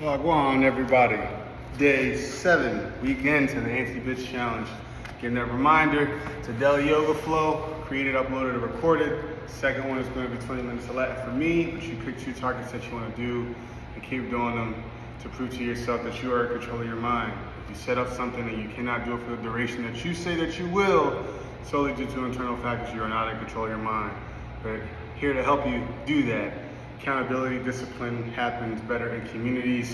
Go on, everybody. Day 7, weekend to the Anti-Bitch Challenge. Getting that reminder, it's a daily yoga flow, created, uploaded, and recorded. Second one is going to be 20 minutes of Latin for me, but you pick 2 targets that you want to do and keep doing them to prove to yourself that you are in control of your mind. If you set up something and you cannot do it for the duration that you say that you will, solely due to internal factors, you are not in control of your mind. But here to help you do that. Accountability, discipline happens better in communities.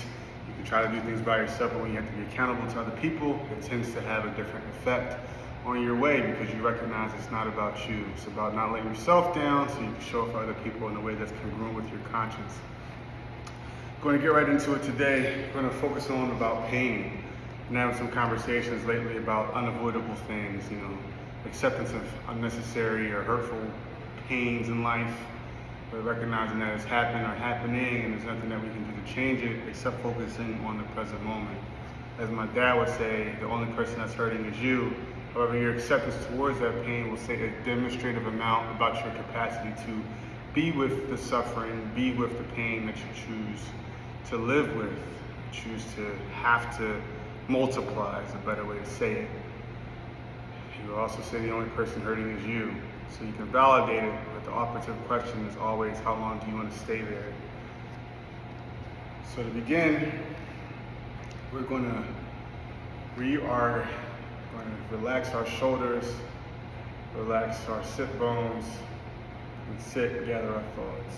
You can try to do things by yourself, but when you have to be accountable to other people, it tends to have a different effect on your way because you recognize it's not about you. It's about not letting yourself down so you can show up for other people in a way that's congruent with your conscience. Going to get right into it today. We're going to focus on about pain. And having some conversations lately about unavoidable things, acceptance of unnecessary or hurtful pains in life. But recognizing that it's happened or happening and there's nothing that we can do to change it except focusing on the present moment. As my dad would say, the only person that's hurting is you. However, your acceptance towards that pain will say a demonstrative amount about your capacity to be with the suffering, be with the pain that you choose to live with, choose to have to multiply is a better way to say it. You will also say the only person hurting is you. So you can validate it, but the operative question is always, how long do you want to stay there? So to begin, we are going to relax our shoulders, relax our sit bones, and sit and gather our thoughts.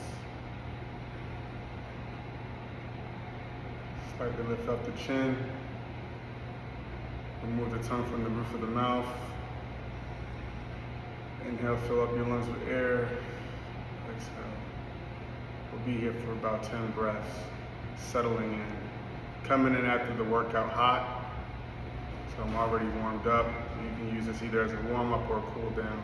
Slightly lift up the chin, remove the tongue from the roof of the mouth. Inhale, fill up your lungs with air. Exhale. We'll be here for about 10 breaths, settling in. Coming in after the workout hot, so I'm already warmed up. You can use this either as a warm-up or a cool down.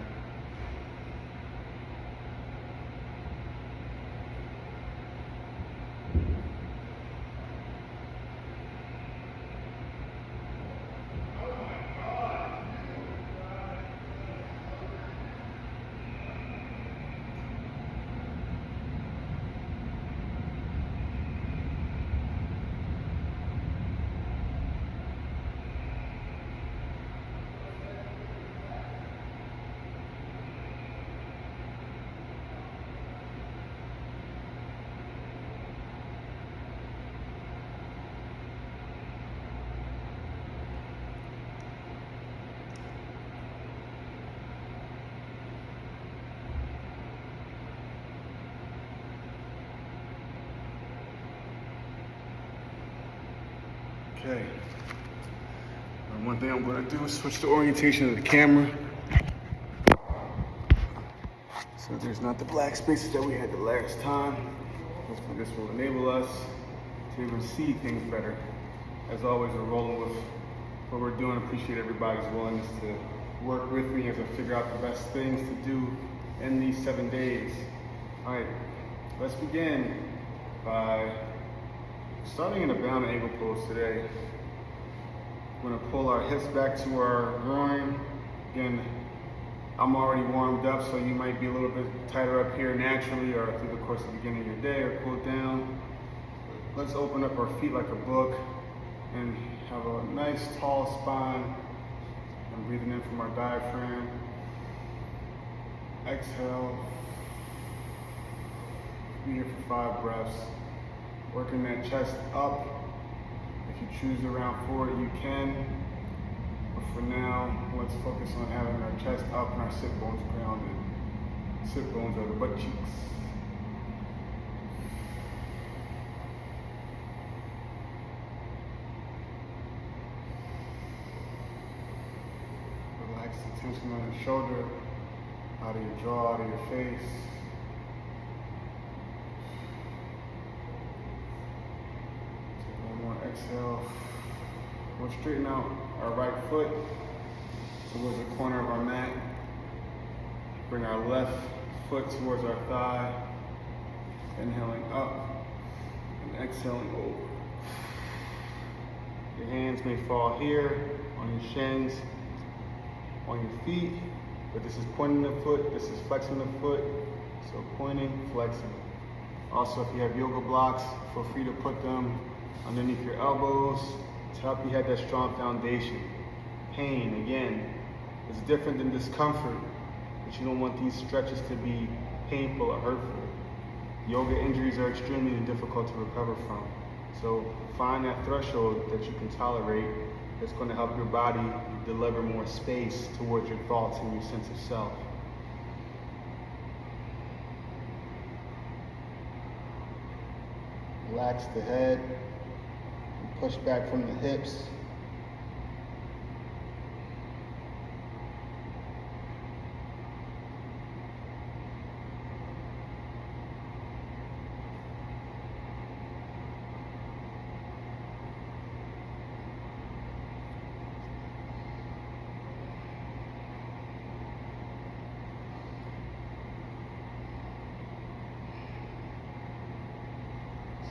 Okay. One thing I'm going to do is switch the orientation of the camera. So there's not the black spaces that we had the last time. This will enable us to even see things better. As always, we're rolling with what we're doing. Appreciate everybody's willingness to work with me as I figure out the best things to do in these 7 days. All right, let's begin by starting in a bound angle pose today. We're going to pull our hips back to our groin. Again, I'm already warmed up, so you might be a little bit tighter up here naturally or through the course of the beginning of your day or cool down. Let's open up our feet like a book and have a nice tall spine. I'm breathing in from our diaphragm. Exhale. Be here for 5 breaths. Working that chest up. If you choose to round forward, you can. But for now, let's focus on having our chest up and our sit bones grounded. Sit bones are the butt cheeks. Relax the tension on your shoulder, out of your jaw, out of your face. Exhale. We'll straighten out our right foot towards the corner of our mat. Bring our left foot towards our thigh. Inhaling up and exhaling over. Your hands may fall here on your shins, on your feet, but this is pointing the foot, this is flexing the foot. So pointing, flexing. Also, if you have yoga blocks, feel free to put them underneath your elbows to help you have that strong foundation. Pain, again, is different than discomfort, but you don't want these stretches to be painful or hurtful. Yoga injuries are extremely difficult to recover from. So find that threshold that you can tolerate that's going to help your body deliver more space towards your thoughts and your sense of self. Relax the head, push back from the hips.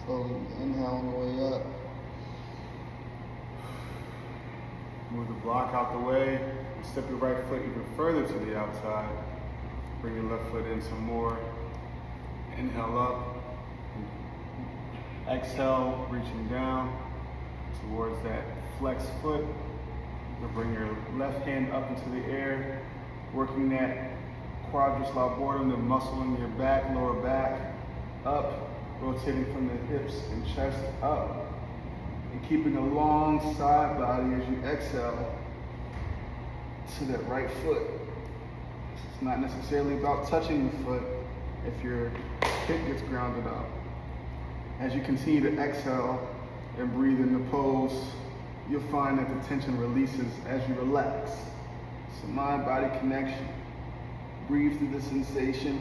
Slowly inhale on the way up. Move the block out the way and step your right foot even further to the outside. Bring your left foot in some more. Inhale up. Exhale, reaching down towards that flexed foot. You'll bring your left hand up into the air, working that quadriceps laboratorum, the muscle in your back, lower back, up. Rotating from the hips and chest up, and keeping a long side body as you exhale to that right foot. It's not necessarily about touching the foot if your hip gets grounded up. As you continue to exhale and breathe in the pose, you'll find that the tension releases as you relax. It's a mind-body connection. Breathe through the sensation.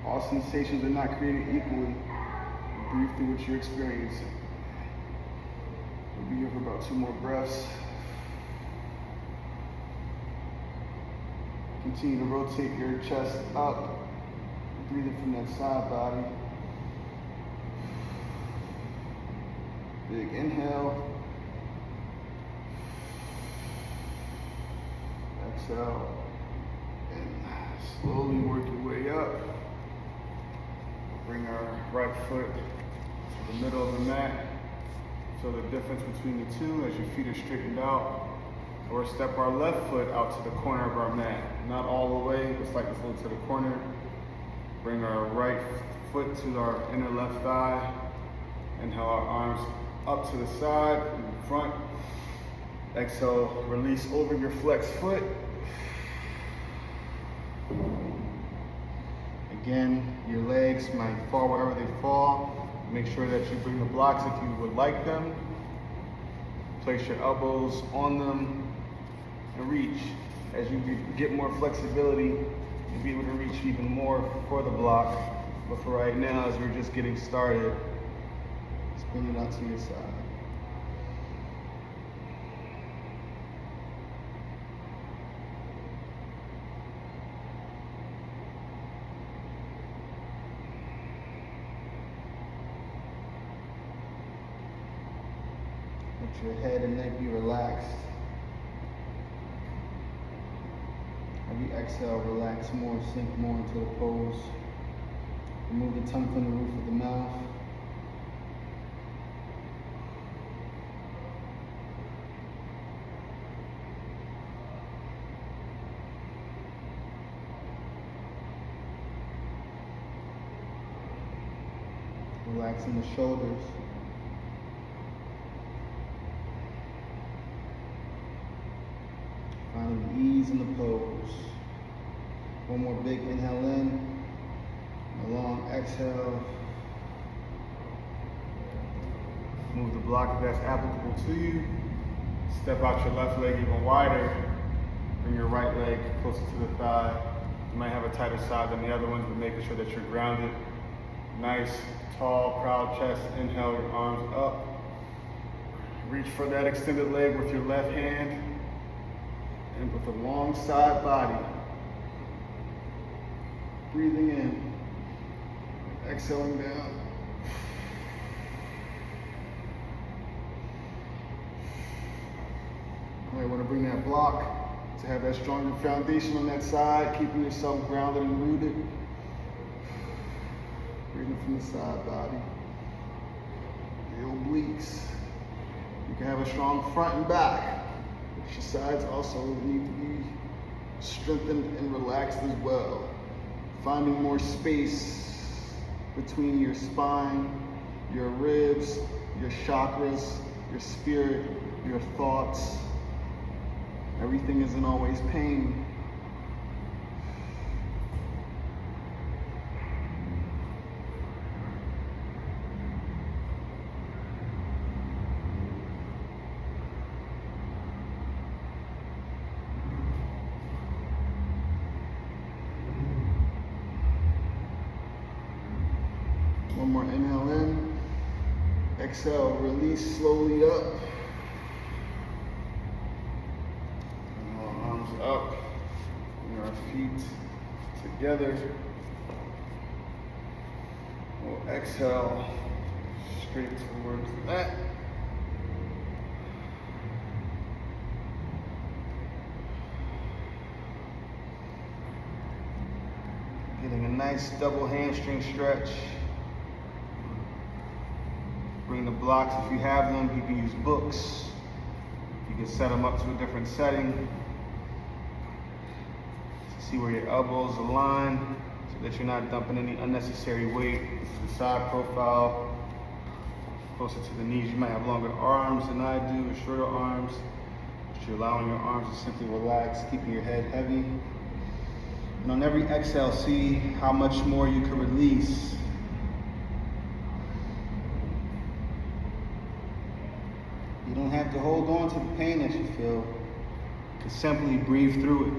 All sensations are not created equally. Breathe through what you're experiencing. We'll be here for about 2 more breaths. Continue to rotate your chest up. Breathing from that side body. Big inhale. Exhale. And slowly work your way up. Bring our right foot to the middle of the mat. Feel the difference between the two as your feet are straightened out. Or step our left foot out to the corner of our mat. Not all the way, just like it's a little to the corner. Bring our right foot to our inner left thigh. Inhale our arms up to the side, in front. Exhale, release over your flexed foot. Again, your legs might fall wherever they fall. Make sure that you bring the blocks if you would like them. Place your elbows on them and reach. As you get more flexibility, you'll be able to reach even more for the block. But for right now, as we're just getting started, spin it out to your side. Let your head and neck be relaxed. As you exhale, relax more, sink more into the pose. Remove the tongue from the roof of the mouth. Relaxing the shoulders. Finding ease in the pose. One more big inhale in, a long exhale. Move the block if that's applicable to you. Step out your left leg even wider. Bring your right leg closer to the thigh. You might have a tighter side than the other ones, but making sure that you're grounded. Nice, tall, proud chest. Inhale, your arms up. Reach for that extended leg with your left hand. And with a long side body. Breathing in. Exhaling down. All right, want to bring that block to have that stronger foundation on that side, keeping yourself grounded and rooted. Breathing from the side body. The obliques. can have a strong front and back, but your sides also need to be strengthened and relaxed as well. Finding more space between your spine, your ribs, your chakras, your spirit, your thoughts. Everything isn't always pain. One more inhale in. Exhale, release slowly up. Inhale, arms up. Bring our feet together. We'll exhale straight towards the mat. Getting a nice double hamstring stretch. Bring the blocks, if you have them, you can use books. You can set them up to a different setting. See where your elbows align so that you're not dumping any unnecessary weight to the side profile. Closer to the knees. You might have longer arms than I do, or shorter arms. But you're allowing your arms to simply relax, keeping your head heavy. And on every exhale, see how much more you can release. You don't have to hold on to the pain that you feel. You can simply breathe through it.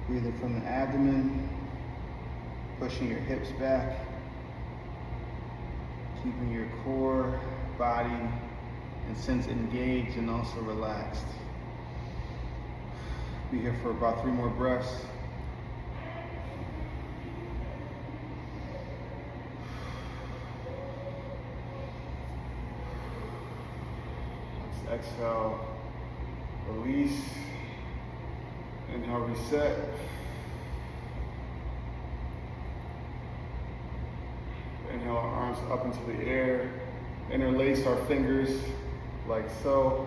Breathing from the abdomen, pushing your hips back, keeping your core, body, and sense engaged and also relaxed. Be here for about 3 more breaths. Let's exhale, release. Inhale, reset. Inhale, our arms up into the air. Interlace our fingers like so.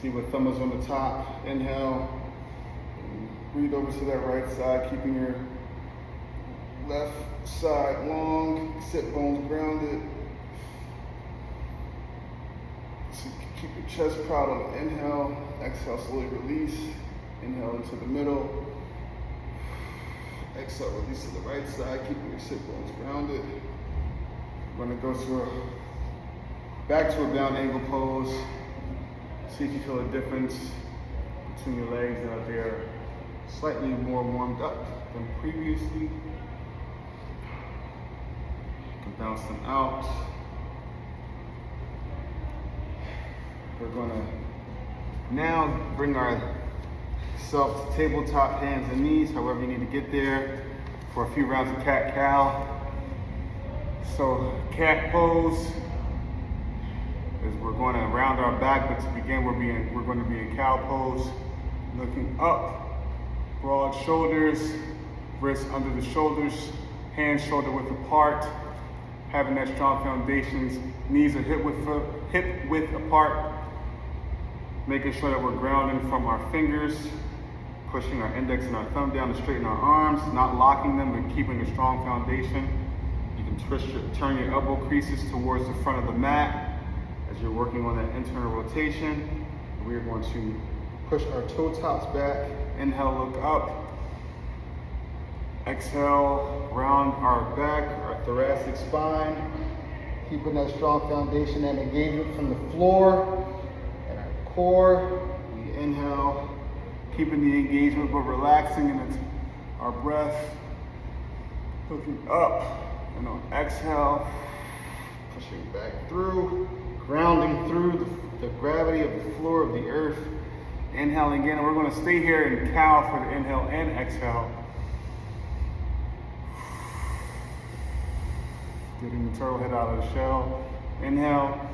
See what thumb is on the top. Inhale. Breathe over to that right side, keeping your left side long, sit bones grounded. So keep your chest proud on the inhale. Exhale, slowly release. Inhale into the middle. Exhale, release to the right side, keeping your sit bones grounded. We're gonna go back to a down angle pose. See if you feel a difference between your legs now they're slightly more warmed up than previously. You can bounce them out. We're gonna now bring ourselves to tabletop, hands and knees, however you need to get there, for a few rounds of cat-cow. So cat pose is we're going to round our back, but to begin we're going to be in cow pose, looking up, broad shoulders, wrists under the shoulders, hands shoulder width apart, having that strong foundation, knees are hip width apart, making sure that we're grounding from our fingers, pushing our index and our thumb down to straighten our arms, not locking them, but keeping a strong foundation. You can turn your elbow creases towards the front of the mat as you're working on that internal rotation. We are going to push our toe tops back. Inhale, look up. Exhale, round our back, our thoracic spine, keeping that strong foundation and engagement from the floor and our core. We inhale, keeping the engagement but relaxing in our breath. Looking up. And on exhale, pushing back through, grounding through the gravity of the floor of the earth. Inhaling again, and we're going to stay here in cow for the inhale and exhale. Getting the turtle head out of the shell. Inhale.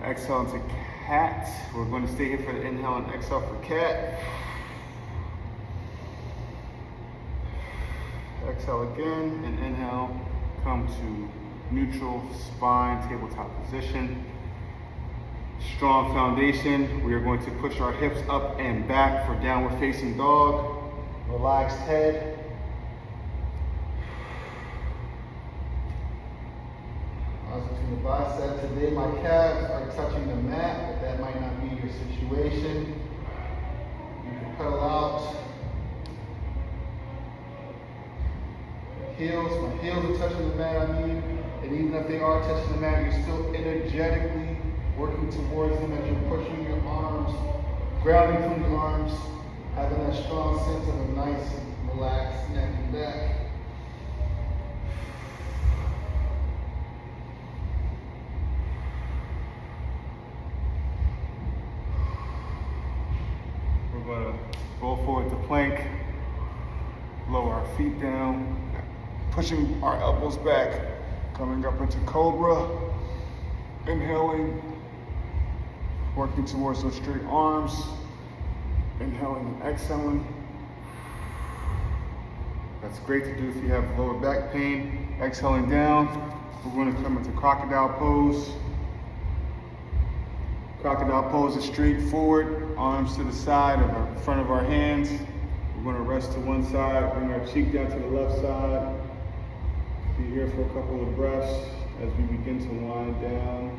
Exhale into cat. We're going to stay here for the inhale and exhale for cat. Exhale again and inhale. Come to neutral spine tabletop position. Strong foundation. We are going to push our hips up and back for downward facing dog. Relaxed head. Between the biceps. Today my calves are touching the mat, but that might not be your situation. You can pedal out. Heels, my heels are touching the mat, and even if they are touching the mat, you're still energetically working towards them as you're pushing your arms, grounding from the arms, having that strong sense of a nice, relaxed neck and back. We're going to roll forward to plank, lower our feet down, pushing our elbows back, coming up into cobra, inhaling, working towards those straight arms, inhaling and exhaling. That's great to do if you have lower back pain. Exhaling down, we're going to come into crocodile pose. Crocodile pose is straight forward, arms to the side of our front of our hands. We're going to rest to one side, bring our cheek down to the left side. Be here for a couple of breaths as we begin to wind down.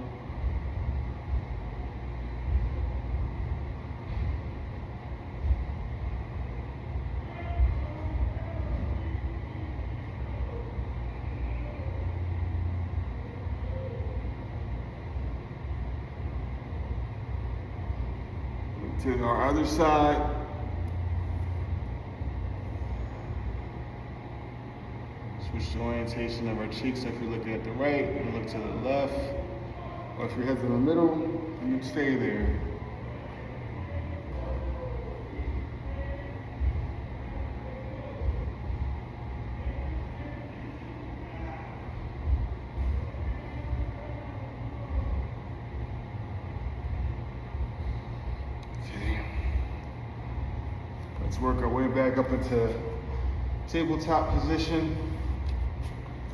To our other side. Switch the orientation of our cheeks. So if you're looking at the right, you look to the left. Or if your head's in the middle, you stay there. Let's work our way back up into tabletop position.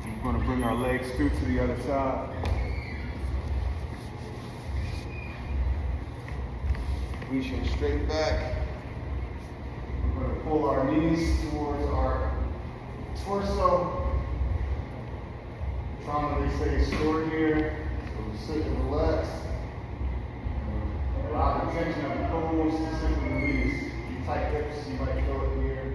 We're going to bring our legs through to the other side. Reaching straight back. We're going to pull our knees towards our torso. Trying to stay stored here. So we sit and relax. Allow the tension of the pose to simply release. Tight hips, you might feel it here.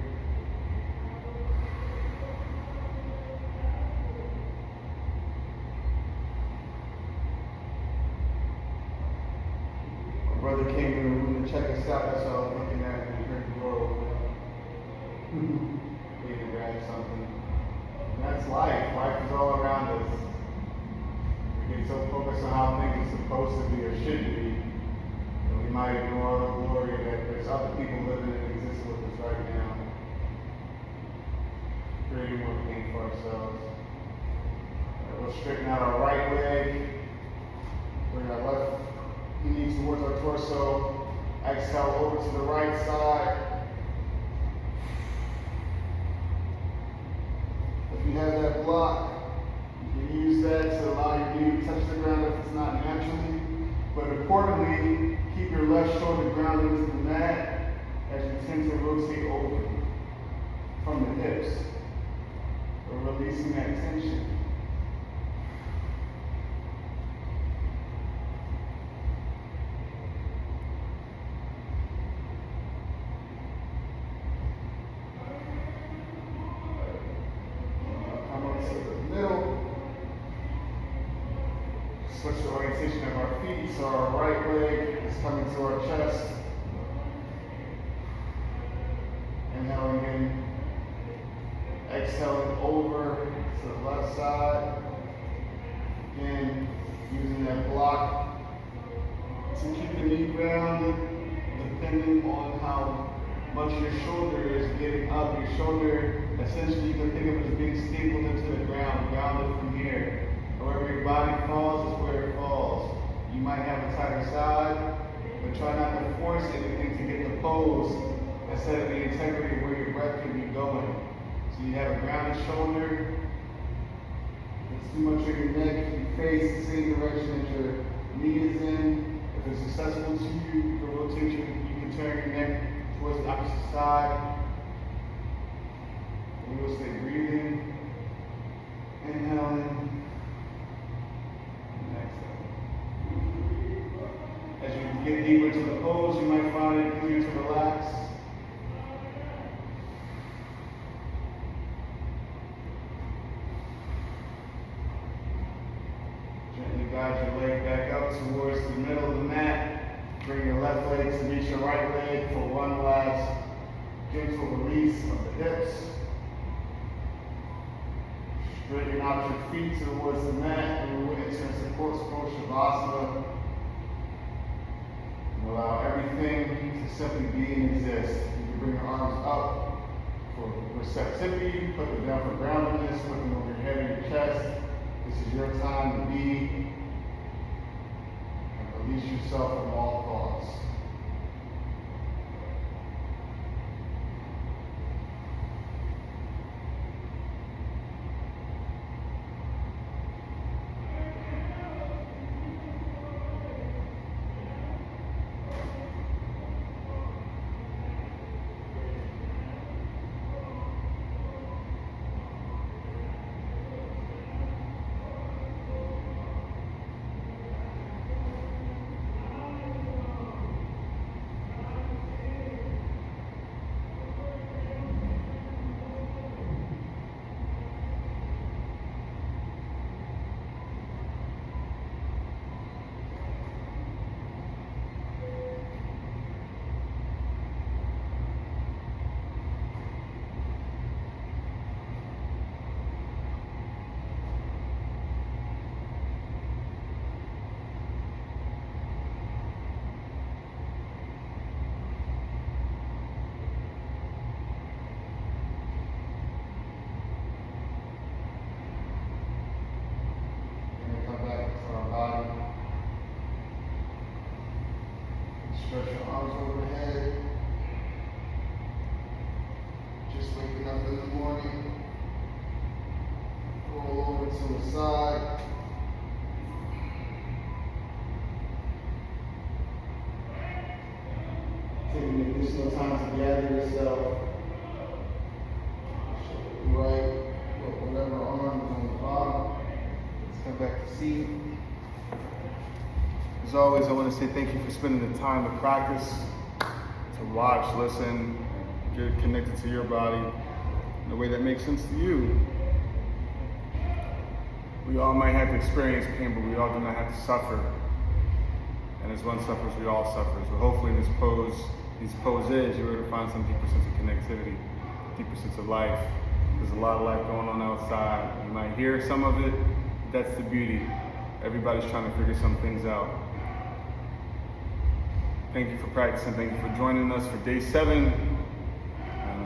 My brother came in the room to check us out, that's what I was looking at when he heard the door open. Need to grab something. And that's life. Life is all around us. We get so focused on how things are supposed to be or should be. We might ignore the glory that there's other people living and existing with us right now, creating more pain for ourselves. We'll straighten out our right leg, bring our left knee towards our torso, exhale over to the right side. If you have that block, you can use that to allow your knee to touch the ground if it's not naturally. But importantly, keep your left shoulder grounded into the mat as you tend to rotate over from the hips. We're releasing that tension. Come up to the middle. Switch the orientation of our feet so our right leg is coming to our chest. Inhaling in, exhaling over to the the left side. Again, using that block to keep the knee grounded, depending on how much your shoulder is getting up. Your shoulder, essentially, you can think of it as being stapled into the ground, grounded from here. However your body falls is where it falls. You might have a tighter side, but try not to force anything to get the pose instead of the integrity of where your breath can be going. So you have a grounded shoulder. If it's too much of your neck, you face the same direction that your knee is in. If it's accessible to you, you can rotate you can turn your neck towards the opposite side. And you will stay breathing, inhaling, and exhaling. As you get deeper to the pose, you might find it easier to relax. Gently guide your leg back up towards the middle of the mat. Bring your left leg to meet your right leg for one last gentle release of the hips. Straighten out your feet towards the mat and we'll enter support Shavasana. And allow everything to simply be and exist. You can bring your arms up for receptivity, put them down for groundedness, put them over your head and your chest. This is your time to be and release yourself from all thoughts. Stretch your arms overhead. Just waking up in the morning. Roll over to the side. Taking additional time to gather yourself. Right, put whatever arms on the bottom. Let's come back to seat. As always, I want to say thank you for spending the time to practice, to watch, listen, get connected to your body in a way that makes sense to you. We all might have to experience pain, but we all do not have to suffer. And as one suffers, we all suffer. So hopefully these poses, you're able to find some deeper sense of connectivity, deeper sense of life. There's a lot of life going on outside. You might hear some of it, but that's the beauty. Everybody's trying to figure some things out. Thank you for practicing. Thank you for joining us for day 7.